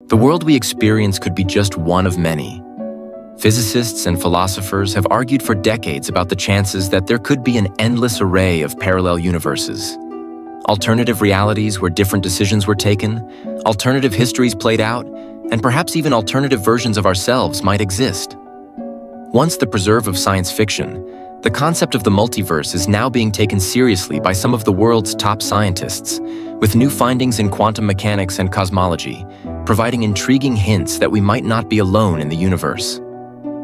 The world we experience could be just one of many. Physicists and philosophers have argued for decades about the chances that there could be an endless array of parallel universes. Alternative realities where different decisions were taken, alternative histories played out, and perhaps even alternative versions of ourselves might exist. Once the preserve of science fiction, the concept of the multiverse is now being taken seriously by some of the world's top scientists, with new findings in quantum mechanics and cosmology, providing intriguing hints that we might not be alone in the universe.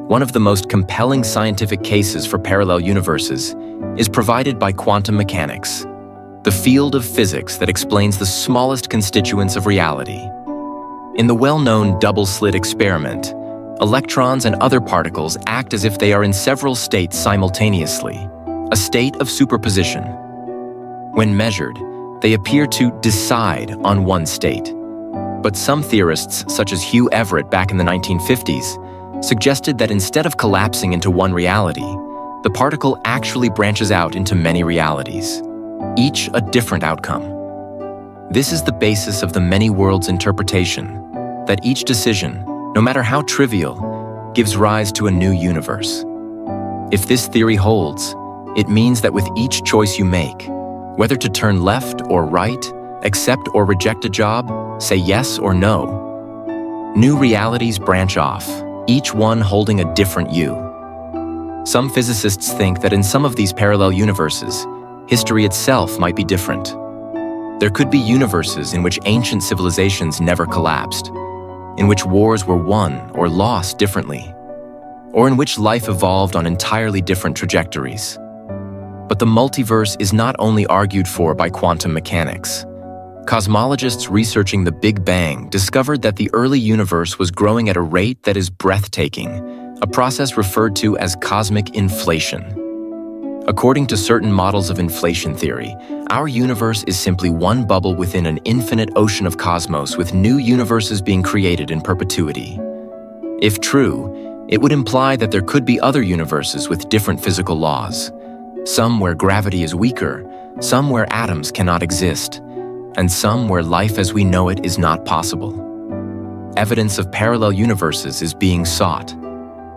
One of the most compelling scientific cases for parallel universes is provided by quantum mechanics, the field of physics that explains the smallest constituents of reality. In the well-known double-slit experiment, electrons and other particles act as if they are in several states simultaneously, a state of superposition. When measured, they appear to decide on one state. But some theorists, such as Hugh Everett back in the 1950s, suggested that instead of collapsing into one reality, the particle actually branches out into many realities, each a different outcome. This is the basis of the many worlds interpretation, that each decision, no matter how trivial, gives rise to a new universe. If this theory holds, it means that with each choice you make, whether to turn left or right, accept or reject a job, say yes or no, new realities branch off, each one holding a different you. Some physicists think that in some of these parallel universes, history itself might be different. There could be universes in which ancient civilizations never collapsed, in which wars were won or lost differently, or in which life evolved on entirely different trajectories. But the multiverse is not only argued for by quantum mechanics. Cosmologists researching the Big Bang discovered that the early universe was growing at a rate that is breathtaking, a process referred to as cosmic inflation. According to certain models of inflation theory, our universe is simply one bubble within an infinite ocean of cosmos with new universes being created in perpetuity. If true, it would imply that there could be other universes with different physical laws, some where gravity is weaker, some where atoms cannot exist, and some where life as we know it is not possible. Evidence of parallel universes is being sought.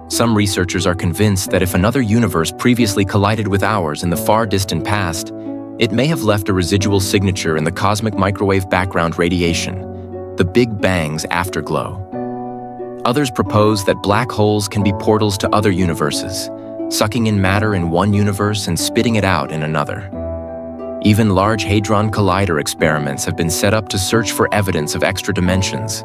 Some researchers are convinced that if another universe previously collided with ours in the far distant past, it may have left a residual signature in the cosmic microwave background radiation, the Big Bang's afterglow. Others propose that black holes can be portals to other universes, sucking in matter in one universe and spitting it out in another. Even Large Hadron Collider experiments have been set up to search for evidence of extra dimensions,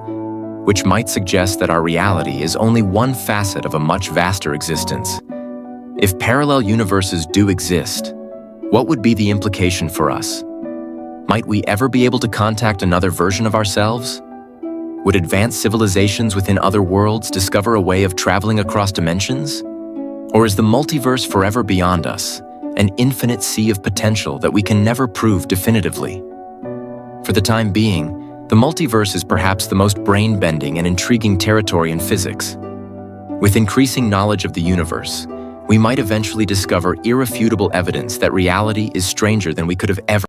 which might suggest that our reality is only one facet of a much vaster existence. If parallel universes do exist, what would be the implication for us? Might we ever be able to contact another version of ourselves? Would advanced civilizations within other worlds discover a way of traveling across dimensions? Or is the multiverse forever beyond us, an infinite sea of potential that we can never prove definitively? For the time being, the multiverse is perhaps the most brain-bending and intriguing territory in physics. With increasing knowledge of the universe, we might eventually discover irrefutable evidence that reality is stranger than we could have ever